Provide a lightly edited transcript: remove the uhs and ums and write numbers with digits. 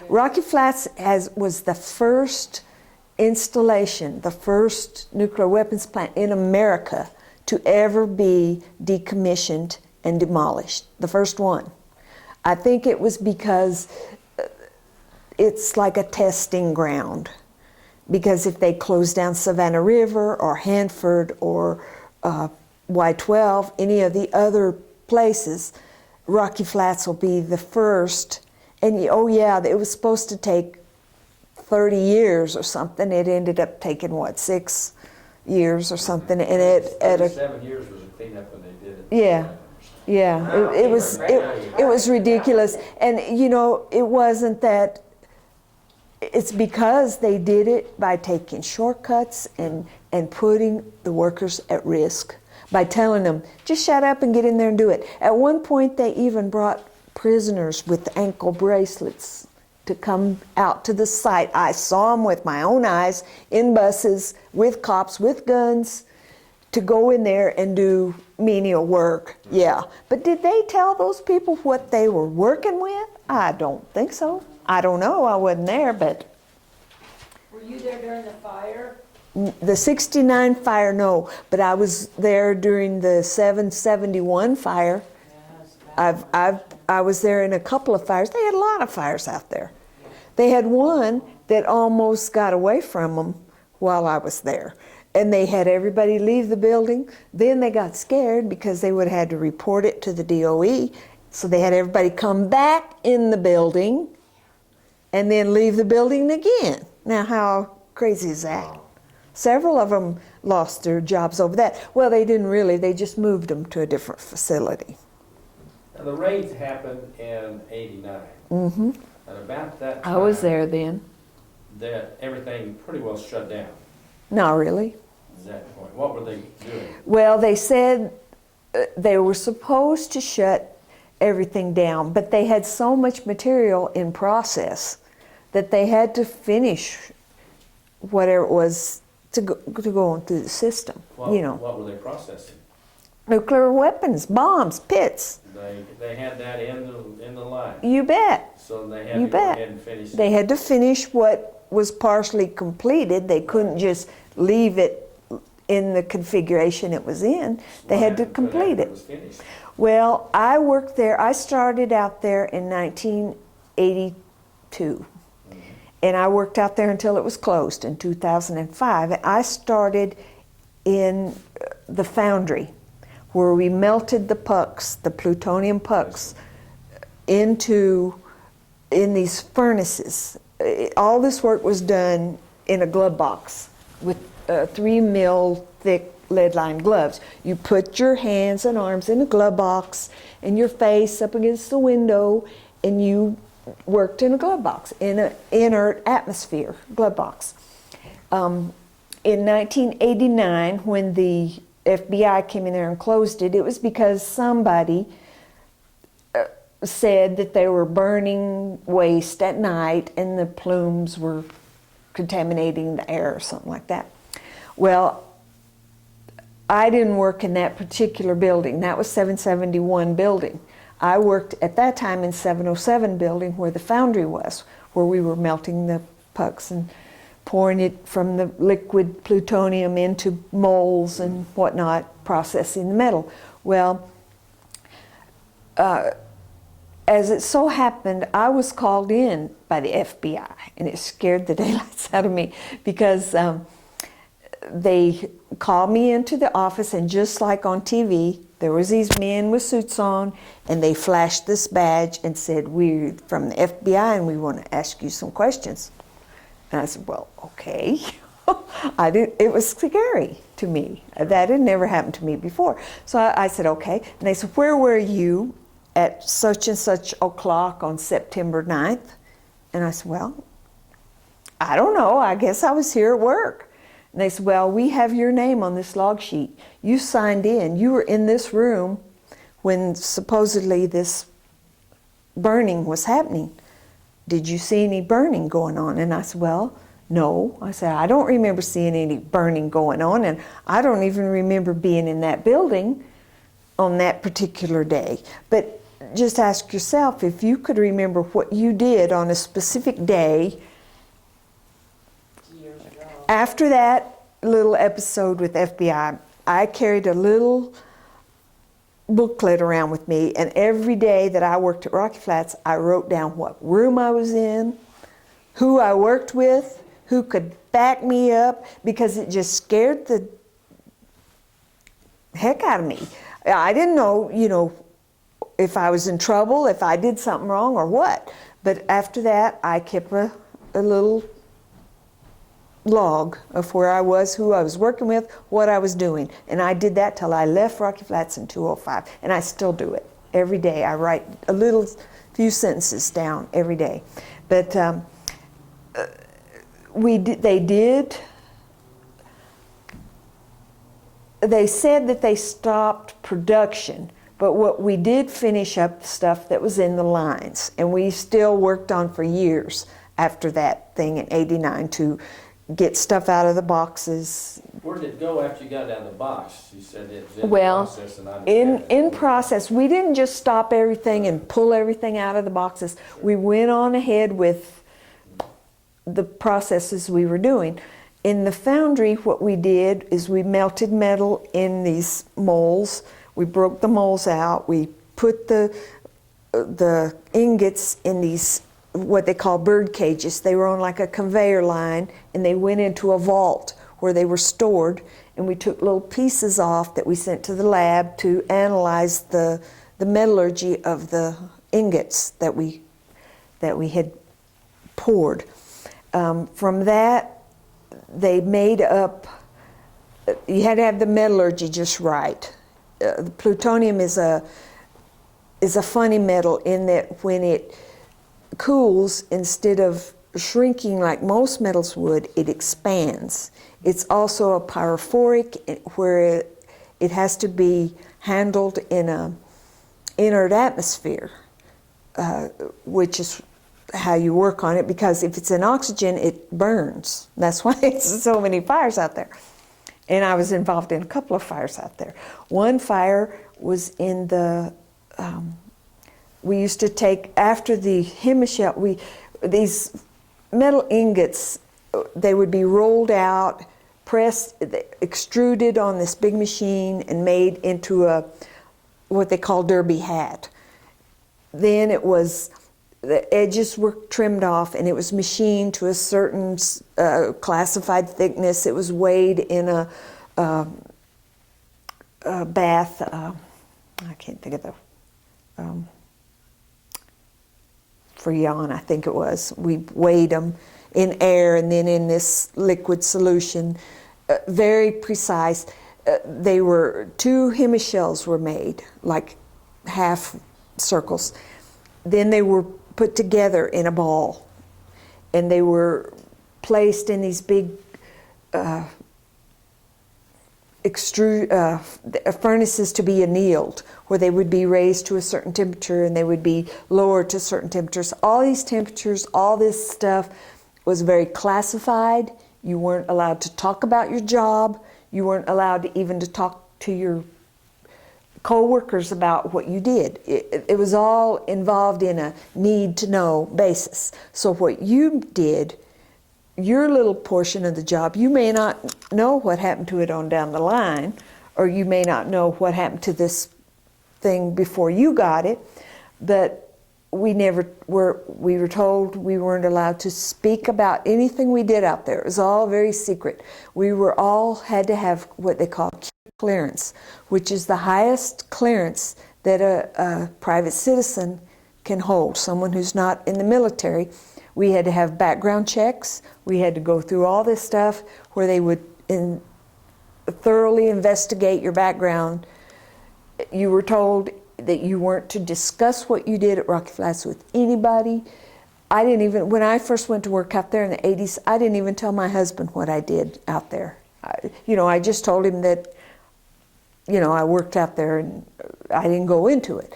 Rocky Flats was the first installation, the first nuclear weapons plant in America to ever be decommissioned and demolished, the first one. I think it was because it's like a testing ground. Because if they close down Savannah River or Hanford or Y12, any of the other places, Rocky Flats will be the first. And oh yeah, it was supposed to take 30 years or something. It ended up taking, what, 6 years or something. And it 7 years was a cleanup when they did it. Yeah. Yeah, it was ridiculous. And you know, it wasn't that, it's because they did it by taking shortcuts and putting the workers at risk by telling them, just shut up and get in there and do it. At one point, they even brought prisoners with ankle bracelets to come out to the site. I saw them with my own eyes in buses with cops with guns to go in there and do menial work. Yeah, but did they tell those people what they were working with? I don't think so. I don't know, I wasn't there, but... Were you there during the fire? The 69 fire, no, but I was there during the 771 fire. Yes, I was there in a couple of fires. They had a lot of fires out there. They had one that almost got away from them while I was there. And they had everybody leave the building. Then they got scared because they would have had to report it to the DOE. So they had everybody come back in the building and then leave the building again. Now, how crazy is that? Several of them lost their jobs over that. Well, they didn't really. They just moved them to a different facility. Now, the raids happened in '89. Mm-hmm. And about that time, I was there then. that everything pretty well shut down. Not really. At that point, what were they doing? Well, they said they were supposed to shut everything down, but they had so much material in process that they had to finish whatever it was to go on through the system. What, you know, what were they processing? nuclear weapons, bombs, pits. They had that in the line. You bet. So they had You to go bet. ahead and finish it. They had to finish what was partially completed. They couldn't just leave it in the configuration it was in. They had to complete it. Was finished? Well, I worked there. I started out there in 1982. And I worked out there until it was closed in 2005. And I started in the foundry where we melted the pucks, the plutonium pucks, in these furnaces. All this work was done in a glove box with 3 mil thick lead-lined gloves. You put your hands and arms in a glove box and your face up against the window, and you worked in a glove box, in an inert atmosphere glove box. In 1989, when the FBI came in there and closed it, it was because somebody said that they were burning waste at night and the plumes were contaminating the air or something like that. Well, I didn't work in that particular building. That was 771 building. I worked at that time in 707 building where the foundry was, where we were melting the pucks and pouring it from the liquid plutonium into molds and whatnot, processing the metal. Well, as it so happened, I was called in by the FBI, and it scared the daylights out of me because they called me into the office, and just like on TV, there was these men with suits on, and they flashed this badge and said, "We're from the FBI and we want to ask you some questions." And I said, "Well, okay." It was scary to me. That had never happened to me before. So I said, "Okay." And they said, "Where were you at such and such o'clock on September 9th? And I said, "Well, I don't know. I guess I was here at work." And they said, "Well, we have your name on this log sheet. You signed in. You were in this room when supposedly this burning was happening. Did you see any burning going on?" And I said, "Well, no." I said, "I don't remember seeing any burning going on, and I don't even remember being in that building on that particular day." But just ask yourself if you could remember what you did on a specific day Years ago. after that little episode with FBI. I carried a little booklet around with me, and every day that I worked at Rocky Flats, I wrote down what room I was in, who I worked with, who could back me up, because it just scared the heck out of me. I didn't know, if I was in trouble, if I did something wrong or what. But after that, I kept a little log of where I was, who I was working with, what I was doing. And I did that till I left Rocky Flats in 2005. And I still do it every day. I write a few sentences down every day. But they said that they stopped production, but what we did finish up stuff that was in the lines, and we still worked on for years after that thing in '89 to get stuff out of the boxes. Where did it go after you got it out of the box? You said it was in process, and I in process, we didn't just stop everything and pull everything out of the boxes. We went on ahead with the processes we were doing. In the foundry, what we did is we melted metal in these molds. We broke the molds out. We put the ingots in these, what they call bird cages. They were on like a conveyor line, and they went into a vault where they were stored. And we took little pieces off that we sent to the lab to analyze the metallurgy of the ingots that we had poured. From that, they made up, you had to have the metallurgy just right. The plutonium is a funny metal in that when it cools, instead of shrinking like most metals would, it expands. It's also a pyrophoric, where it has to be handled in an inert atmosphere, which is how you work on it, because if it's in oxygen, it burns. That's why it's so many fires out there. And I was involved in a couple of fires out there. One fire was in we used to take, after the hemishell, these metal ingots, they would be rolled out, pressed, extruded on this big machine, and made into what they call derby hat. Then the edges were trimmed off, and it was machined to a certain classified thickness. It was weighed in a bath. I can't think of the Freon, I think it was. We weighed them in air and then in this liquid solution. Very precise. They were 2 hemicells were made, like half circles. Then they were put together in a ball, and they were placed in these big furnaces to be annealed, where they would be raised to a certain temperature and they would be lowered to certain temperatures. All these temperatures, all this stuff was very classified. You weren't allowed to talk about your job. You weren't allowed even to talk to your co-workers about what you did. It was all involved in a need-to-know basis. So what you did, your little portion of the job, you may not know what happened to it on down the line, or you may not know what happened to this thing before you got it, but we were told we weren't allowed to speak about anything we did out there. It was all very secret. We had to have what they call clearance, which is the highest clearance that a private citizen can hold, someone who's not in the military. We had to have background checks. We had to go through all this stuff where they would thoroughly investigate your background. You were told that you weren't to discuss what you did at Rocky Flats with anybody. When I first went to work out there in the 80s, I didn't even tell my husband what I did out there. I just told him that, I worked out there, and I didn't go into it.